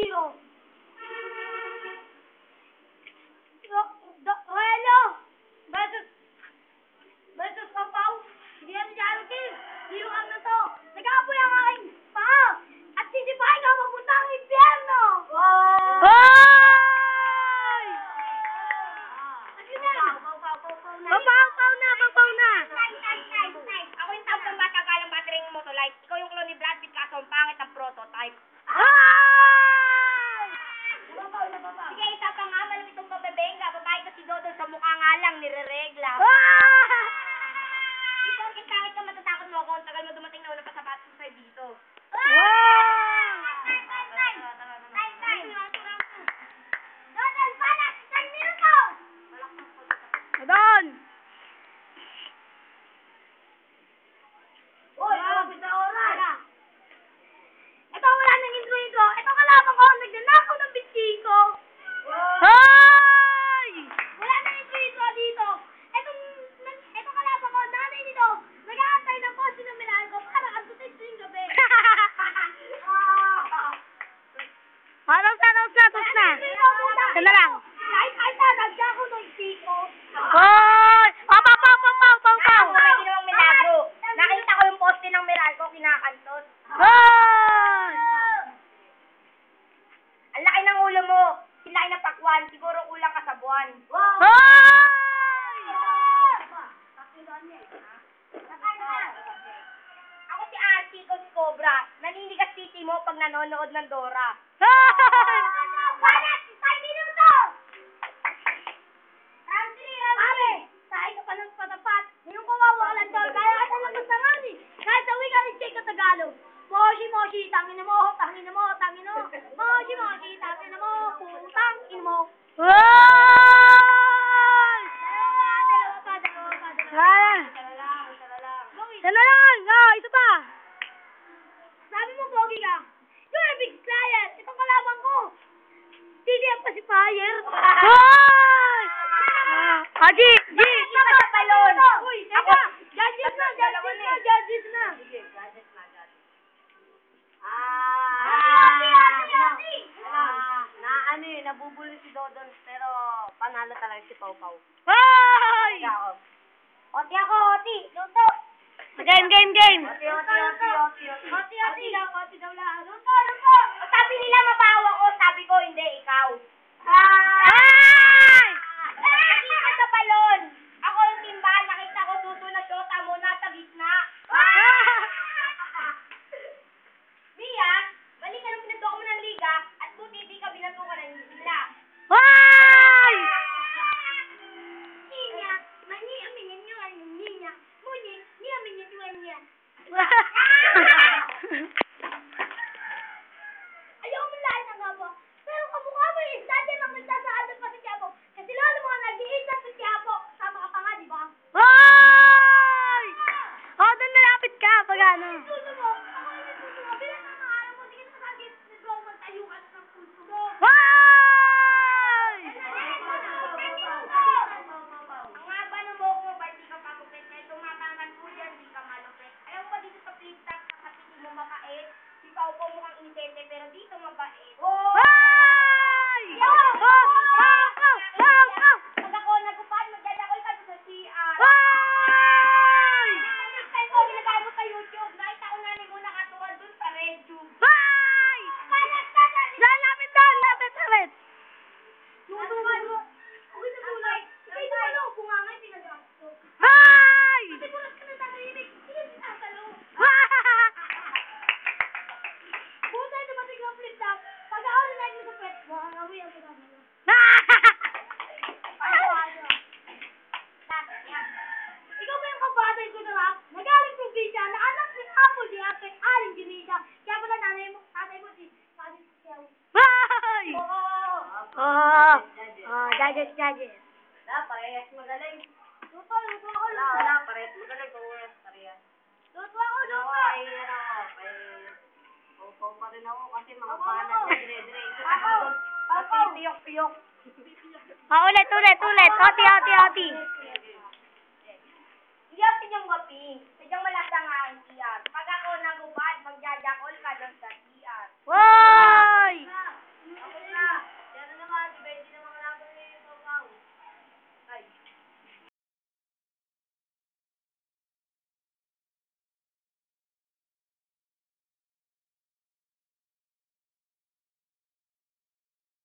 Zero. Roelio versus Papaw. Hindi namin Jollibee. Zero ang na to. Nag-aapoy ang aking paa. At sisipahin ka mapunta ang impyerno. Hoy! Papaw na. Ako yung tawag ng bata galang battery mo to light. Ikaw yung clone ni Brad Pitt kaso ang pangit ang prototype. Hoy! Sige, isa pa nga, malapit itong pabebenga. Babae ko si Dodo sa mukha nga lang, nireregla. Di porkit pangit ka matatakot mo ako, ang tagal mo dumating na wala pa sapatos ko sa'yo dito. Adon! Hoy, lapit na oras. Ito, wala nang intro. Ito kalaban ko, nagnanakaw ng bitsi ko. Hoy! Wala nang intro dito. Ito kalaban ko, nanay nito, nag-aantay ng kotse ng minahal ko para antutin tuwing gabi. Tapos na. Ito na lang. Kahit nanadya ko ng siko. Hoy! Papaw! May ginawang milagro. Nakita ko yung poste ng Meralco, kinakantot. Hoy! Ang laki ng ulo mo. Sinlaki ng pakwan. Siguro kulang ka sa buwan. Hoy! Ako si Archie, ikaw si Cobra. Naninigas titi mo pag nanonood ng Dora. Hoy! Banat! 5 minuto! Pare, tayo ka pa ng patapat. Ngayon kawawa ka lang doon. Kaya ka sa labas na nga eh. Kahit sa wika ni Jake ka Tagalog. Moshi, tangin na mo. Moshi, tangin na mo. Putang ina mo. Hoy! Dalawa pa. Isa na lang. Isa pa. Sabi mo, pogi ka. You're a big liar. Itong kalaban ko. TDF pa si Fire. Hoy! G! Hindi ka sa balon. Uy, teka. Judges na. Nabubuli si Dodon pero panalo talaga si Pau Pau. Hoy! Oti ako, Oti. Luto. Game. Oti daw lahat. Luto. Sabi nila mabawa ko, sabi ko hindi, ikaw. Ay! Hindi ka sa balon. Ako yung timbahan, nakita ko suso na shota mo, nasa gitna. Mia, balik ka nung pinatukan mo ng liga at buti di ka binatukan ng sila. Hoy! Niña, mani amin niyo ay niña. Muni, ni amin niyo niya. Ayaw mo lahat ng gabo. Pero kamukha mo yung dati lang nagsasaad pa sa Quiapo. Kasi lalo mo nag-iisa sa Quiapo. Sama ka pa nga, di ba? Hoy! Doon nalapit ka pag ano. Suso mo. Ako yung suso mo. Bilang ng mga araw mo, di ka nasagi. Nag-go magtayo ka ng suso mo. Hoy! Ang haba ng buhok mo, ba hindi ka pagupit? Kaya tumatanggal ko dyan, di ka malupit. Alam mo ba dito sa flip top, sa kapiti mo mapait? Si Pau Pau mukhang inisente, pero dito mabait. Hoy! Pag ako nagupaan, magdalakoy ka sa CR. Hoy! Next time ko, ginagaya mo sa YouTube. Nakita ko nanay mo nakatuwad dun sa RedTube. Hoy! Lapit. Nutukan mo. Okay na bulay. Hindi mo alam kung nga ngayon pinag-asto. Hoy! Kasi bulat ka na tahimik. Hindi sinasalo. Buta ito matig ang flip top. Pag ako na mo sa pet mo, ang amoy ang pinagano. Ikaw ba yung kabatay ko na rap? Nagaling probinsya na anak ni Apo di Ape, Aling Ginita. Kaya pala tatay mo si Padi Siyaw. Hoy! Judges. Parehas magaling. Luto ako. Parehas magaling. Parehas. Luto ako. Pau pa rin ako kasi mga Ako. banat na dire-dire. Piyok-piyok. Ulit. Oti. Iyasin yung gapi. Sadyang